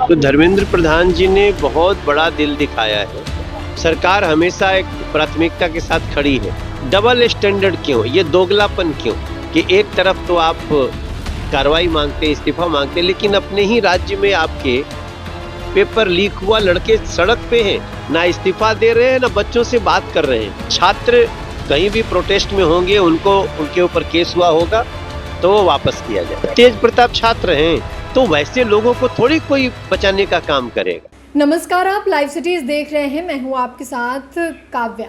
तो धर्मेंद्र प्रधान जी ने बहुत बड़ा दिल दिखाया है। सरकार हमेशा एक प्राथमिकता के साथ खड़ी है। डबल स्टैंडर्ड क्यों, ये दोगलापन क्यों कि एक तरफ तो आप कार्रवाई मांगते, इस्तीफा मांगते, लेकिन अपने ही राज्य में आपके पेपर लीक हुआ, लड़के सड़क पे हैं, ना इस्तीफा दे रहे हैं ना बच्चों से बात कर रहे हैं। छात्र कहीं भी प्रोटेस्ट में होंगे, उनके ऊपर केस हुआ होगा तो वो वापस किया जाएगा। तेज प्रताप छात्र हैं तो वैसे लोगों को थोड़ी कोई बचाने का काम करेगा। नमस्कार, आप लाइव सिटीज देख रहे हैं। मैं हूं आपके साथ काव्या।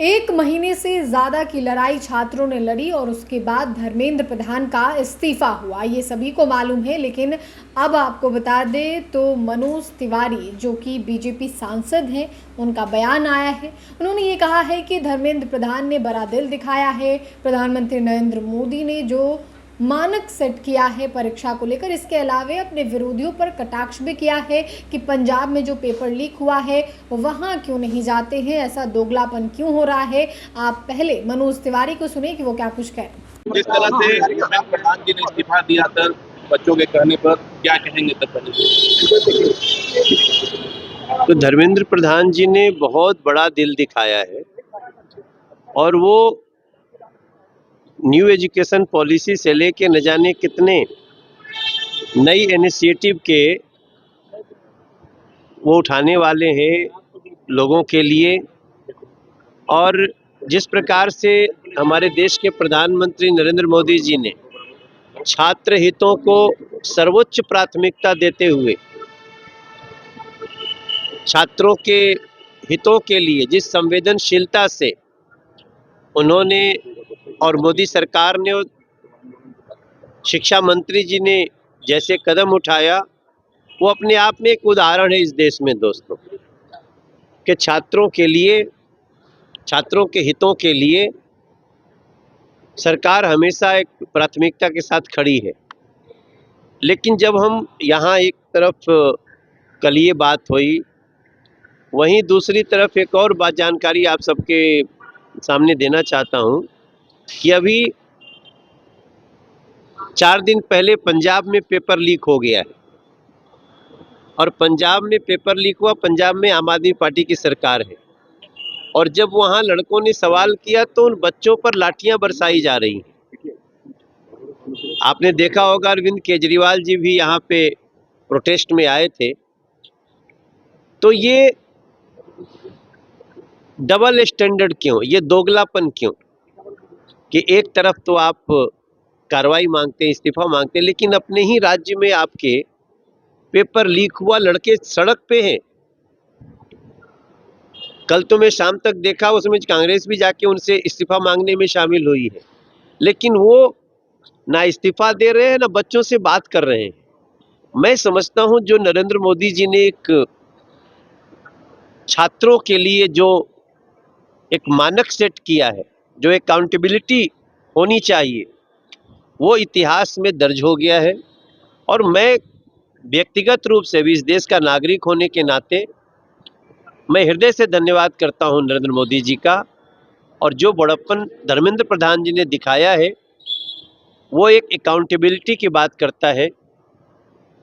1 महीने से ज़्यादा की लड़ाई छात्रों ने लड़ी और उसके बाद धर्मेंद्र प्रधान का इस्तीफा हुआ, ये सभी को मालूम है। लेकिन अब आपको बता दें तो मनोज तिवारी जो कि बीजेपी सांसद हैं, उनका बयान आया है। उन्होंने ये कहा है कि धर्मेंद्र प्रधान ने बड़ा दिल दिखाया है। प्रधानमंत्री नरेंद्र मोदी ने जो मानक सेट किया है परीक्षा को लेकर, इसके अलावा अपने विरोधियों पर कटाक्ष भी किया है कि पंजाब में जो पेपर लीक हुआ है वहां क्यों नहीं जाते हैं, ऐसा दोगलापन क्यों हो रहा है। आप पहले मनोज तिवारी को सुने कि वो क्या कुछ कह रहे हैं। जिस तरह से प्रधान जी ने इस्तीफा दिया था बच्चों के कहने पर, क्या कहेंगे तब? तो धर्मेंद्र प्रधान जी ने बहुत बड़ा दिल दिखाया है और वो न्यू एजुकेशन पॉलिसी से लेके न जाने कितने नई इनिशिएटिव के वो उठाने वाले हैं लोगों के लिए। और जिस प्रकार से हमारे देश के प्रधानमंत्री नरेंद्र मोदी जी ने छात्र हितों को सर्वोच्च प्राथमिकता देते हुए छात्रों के हितों के लिए जिस संवेदनशीलता से उन्होंने और मोदी सरकार ने, शिक्षा मंत्री जी ने जैसे कदम उठाया, वो अपने आप में एक उदाहरण है इस देश में दोस्तों, कि छात्रों के लिए, छात्रों के हितों के लिए सरकार हमेशा एक प्राथमिकता के साथ खड़ी है। लेकिन जब हम यहाँ एक तरफ कल ये बात हुई, वहीं दूसरी तरफ एक और बात जानकारी आप सबके सामने देना चाहता हूँ कि अभी 4 दिन पहले पंजाब में पेपर लीक हो गया है। और पंजाब में पेपर लीक हुआ, पंजाब में आम आदमी पार्टी की सरकार है। और जब वहाँ लड़कों ने सवाल किया तो उन बच्चों पर लाठियां बरसाई जा रही हैं। आपने देखा होगा अरविंद केजरीवाल जी भी यहाँ पे प्रोटेस्ट में आए थे। तो ये डबल स्टैंडर्ड क्यों, ये दोगलापन क्यों कि एक तरफ तो आप कार्रवाई मांगते, इस्तीफा मांगते, लेकिन अपने ही राज्य में आपके पेपर लीक हुआ, लड़के सड़क पे हैं। कल तो मैं शाम तक देखा, उसमें कांग्रेस भी जाके उनसे इस्तीफा मांगने में शामिल हुई है, लेकिन वो ना इस्तीफा दे रहे हैं ना बच्चों से बात कर रहे हैं। मैं समझता हूं जो नरेंद्र मोदी जी ने एक छात्रों के लिए जो एक मानक सेट किया है, जो अकाउंटेबिलिटी होनी चाहिए, वो इतिहास में दर्ज हो गया है। और मैं व्यक्तिगत रूप से भी इस देश का नागरिक होने के नाते मैं हृदय से धन्यवाद करता हूं नरेंद्र मोदी जी का। और जो बड़प्पन धर्मेंद्र प्रधान जी ने दिखाया है, वो एक अकाउंटेबिलिटी की बात करता है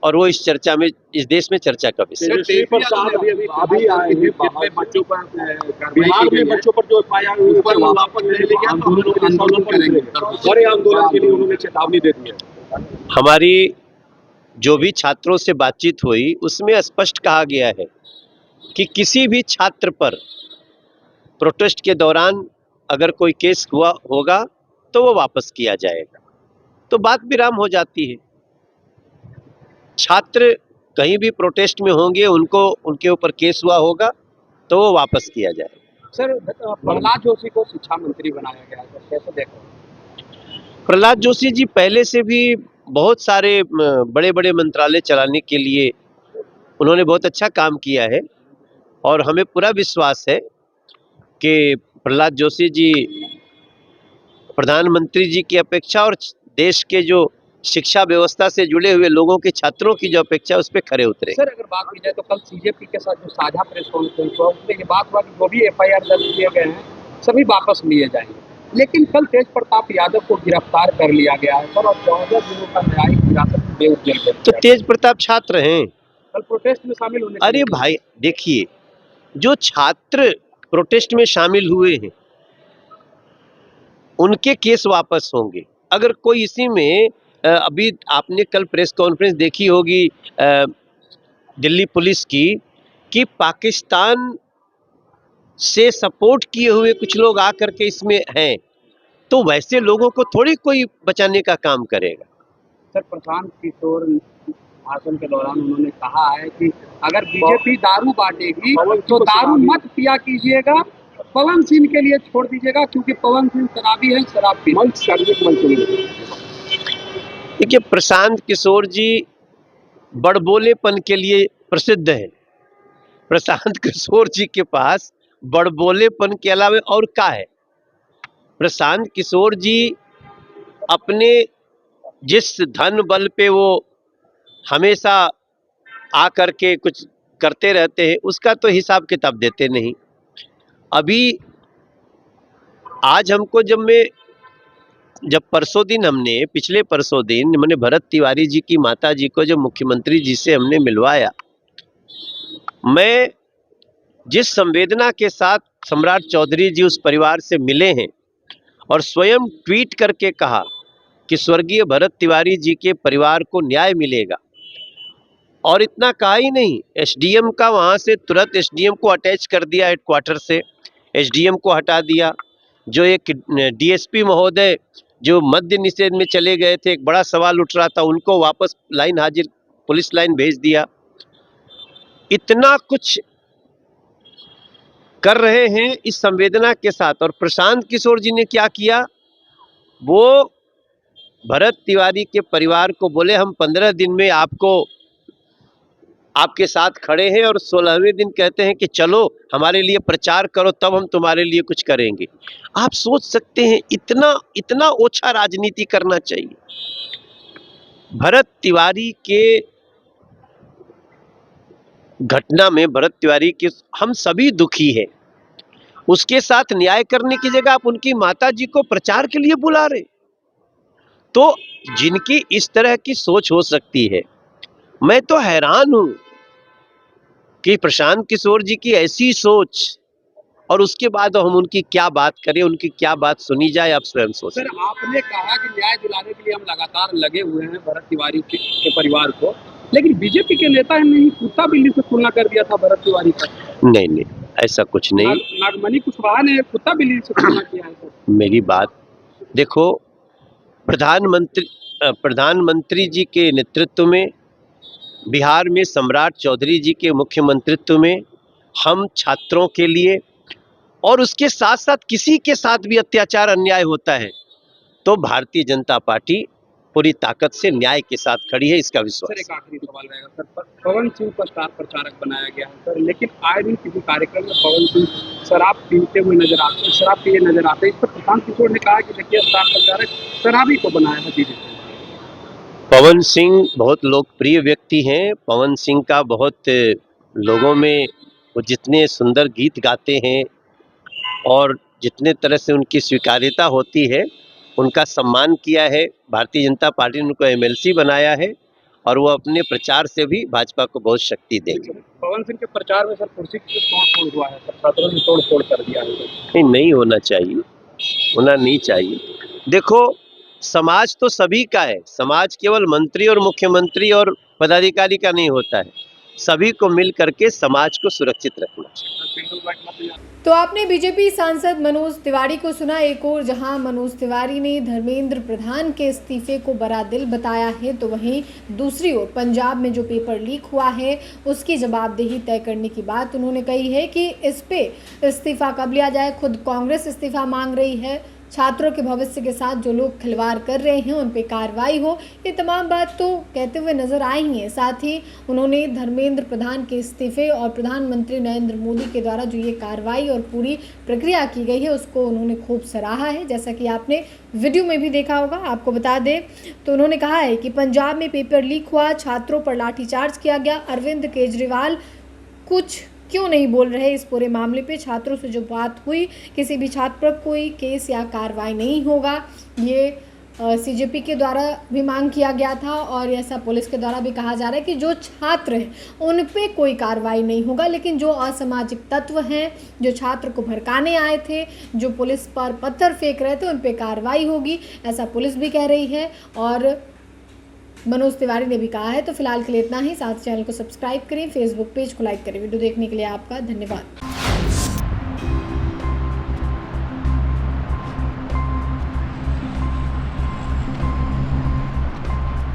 और वो इस चर्चा में, इस देश में चर्चा का विषय। बिहार में बच्चों पर जो एफआईआर बड़े आंदोलन के लिए उन्होंने चेतावनी दे दी है। हमारी जो भी छात्रों से बातचीत हुई उसमें स्पष्ट कहा गया है कि किसी भी छात्र पर प्रोटेस्ट के दौरान अगर कोई केस हुआ होगा तो वो वापस किया जाएगा। तो बात विराम हो जाती है। छात्र कहीं भी प्रोटेस्ट में होंगे, उनके ऊपर केस हुआ होगा तो वो वापस किया जाएगा। सर, प्रहलाद जोशी को शिक्षा मंत्री बनाया गया है, कैसे देखो? प्रहलाद जोशी जी पहले से भी बहुत सारे बड़े बड़े मंत्रालय चलाने के लिए उन्होंने बहुत अच्छा काम किया है और हमें पूरा विश्वास है कि प्रहलाद जोशी जी प्रधानमंत्री जी की अपेक्षा और देश के जो शिक्षा व्यवस्था से जुड़े हुए लोगों के, छात्रों की जो अपेक्षा है उस पर खरे उतरे। सर, अगर बात की जाए तो कल सीजेपी के साथ जो साझा प्रेस कॉन्फ्रेंस हुआ उसमें ये बात हुआ कि जो भी एफआईआर दर्ज किए गए हैं सभी वापस लिए जाएंगे, लेकिन कल तेज प्रताप यादव को गिरफ्तार कर लिया गया है सर, और 14 दिनों का न्यायिक हिरासत में जेल। तो तेज प्रताप छात्र हैं कल प्रोटेस्ट में शामिल होने के अरे लिए भाई देखिए, जो छात्र प्रोटेस्ट में शामिल हुए हैं उनके केस वापस होंगे। अगर कोई इसी में अभी आपने कल प्रेस कॉन्फ्रेंस देखी होगी दिल्ली पुलिस की, कि पाकिस्तान से सपोर्ट किए हुए कुछ लोग आकर के इसमें हैं, तो वैसे लोगों को थोड़ी कोई बचाने का काम करेगा। सर, प्रशांत किशोर भाषण के दौरान उन्होंने कहा है कि अगर बीजेपी दारू बांटेगी तो दारू मत पिया कीजिएगा, पवन सिंह के लिए छोड़ दीजिएगा क्योंकि पवन सिंह शराबी है, शराब पी। देखिए, प्रशांत किशोर जी बड़बोलेपन के लिए प्रसिद्ध है। प्रशांत किशोर जी के पास बड़बोलेपन के अलावा और क्या है? प्रशांत किशोर जी अपने जिस धन बल पे वो हमेशा आकर के कुछ करते रहते हैं, उसका तो हिसाब किताब देते नहीं। अभी आज हमको जब परसों दिन पिछले परसों दिन मैंने भरत तिवारी जी की माता जी को जब मुख्यमंत्री जी से हमने मिलवाया, मैं जिस संवेदना के साथ सम्राट चौधरी जी उस परिवार से मिले हैं और स्वयं ट्वीट करके कहा कि स्वर्गीय भरत तिवारी जी के परिवार को न्याय मिलेगा, और इतना कहा ही नहीं, एसडीएम का वहाँ से तुरंत एसडीएम को अटैच कर दिया, हेडक्वार्टर से एसडीएम को हटा दिया। जो एक डीएसपी महोदय जो मद्य निषेध में चले गए थे, एक बड़ा सवाल उठ रहा था, उनको वापस लाइन हाजिर पुलिस लाइन भेज दिया। इतना कुछ कर रहे हैं इस संवेदना के साथ। और प्रशांत किशोर जी ने क्या किया, वो भरत तिवारी के परिवार को बोले हम 15 दिन में आपके साथ खड़े हैं, और 16वें दिन कहते हैं कि चलो हमारे लिए प्रचार करो, तब हम तुम्हारे लिए कुछ करेंगे। आप सोच सकते हैं इतना ओछा राजनीति करना चाहिए। भरत तिवारी के घटना में भरत तिवारी के हम सभी दुखी हैं। उसके साथ न्याय करने की जगह आप उनकी माता जी को प्रचार के लिए बुला रहे। तो जिनकी इस तरह की सोच हो सकती है, मैं तो हैरान हूं कि प्रशांत किशोर जी की ऐसी सोच, और उसके बाद हम उनकी क्या बात करें, उनकी क्या बात सुनी जाए, आप स्वयं सोचें। सर, आपने कहा कि न्याय दिलाने के लिए हम लगातार लगे हुए हैं भरत तिवारी के परिवार को, लेकिन बीजेपी के नेता ने ही कुत्ता बिल्ली से तुलना कर दिया था भरत तिवारी का। नहीं, ऐसा कुछ नहीं। नागमणि कुशवाहा ने कुत्ता बिल्ली से तुलना किया है सर। मेरी बात देखो, प्रधानमंत्री जी के नेतृत्व में बिहार में सम्राट चौधरी जी के मुख्यमंत्रित्व में हम छात्रों के लिए, और उसके साथ साथ किसी के साथ भी अत्याचार अन्याय होता है तो भारतीय जनता पार्टी पूरी ताकत से न्याय के साथ खड़ी है, इसका विश्वास। सर, एक आखिरी सवाल रहेगा सर, पवन सिंह को स्टार प्रचारक बनाया गया है सर, लेकिन आए दिन किसी कार्यक्रम में पवन सिंह शराब पीते हुए नजर आते हैं, शराब पिए नजर आते हैं। इस पर प्रशांत किशोर ने कहा कि देखिए स्टार प्रचारक शराबी को बनाया है बीजेपी। पवन सिंह बहुत लोकप्रिय व्यक्ति हैं। पवन सिंह का बहुत लोगों में, वो जितने सुंदर गीत गाते हैं और जितने तरह से उनकी स्वीकार्यता होती है, उनका सम्मान किया है। भारतीय जनता पार्टी ने उनको एमएलसी बनाया है, और वो अपने प्रचार से भी भाजपा को बहुत शक्ति देंगे। पवन सिंह के प्रचार में सर कुर्सी की तोड़-फोड़ हुआ है, छात्रों ने तोड़-फोड़ कर दिया है। नहीं होना चाहिए, होना नहीं चाहिए। देखो, समाज तो सभी का है। समाज केवल मंत्री और मुख्यमंत्री और पदाधिकारी का नहीं होता है, सभी को मिल करके समाज को सुरक्षित रखना चाहिए। तो आपने बीजेपी सांसद मनोज तिवारी को सुना। एक और जहां मनोज तिवारी ने धर्मेंद्र प्रधान के इस्तीफे को बड़ा दिल बताया है, तो वहीं दूसरी ओर पंजाब में जो पेपर लीक हुआ है उसकी जवाबदेही तय करने की बात उन्होंने कही है कि इस पे इस्तीफा कब लिया जाए। खुद कांग्रेस इस्तीफा मांग रही है। छात्रों के भविष्य के साथ जो लोग खिलवाड़ कर रहे हैं उन पे कार्रवाई हो, ये तमाम बात तो कहते हुए नजर आई हैं। साथ ही उन्होंने धर्मेंद्र प्रधान के इस्तीफे और प्रधानमंत्री नरेंद्र मोदी के द्वारा जो ये कार्रवाई और पूरी प्रक्रिया की गई है उसको उन्होंने खूब सराहा है, जैसा कि आपने वीडियो में भी देखा होगा। आपको बता दें तो उन्होंने कहा है कि पंजाब में पेपर लीक हुआ, छात्रों पर लाठीचार्ज किया गया, अरविंद केजरीवाल कुछ क्यों नहीं बोल रहे इस पूरे मामले पे। छात्रों से जो बात हुई, किसी भी छात्र पर कोई केस या कार्रवाई नहीं होगा, ये सीजेपी के द्वारा भी मांग किया गया था और ऐसा पुलिस के द्वारा भी कहा जा रहा है कि जो छात्र हैं उन पे कोई कार्रवाई नहीं होगा, लेकिन जो असामाजिक तत्व हैं, जो छात्र को भड़काने आए थे, जो पुलिस पर पत्थर फेंक रहे थे, उन पे कार्रवाई होगी, ऐसा पुलिस भी कह रही है और मनोज तिवारी ने भी कहा है। तो फिलहाल के लिए इतना ही। साथ चैनल को सब्सक्राइब करें, फेसबुक पेज को लाइक करें। वीडियो देखने के लिए आपका धन्यवाद।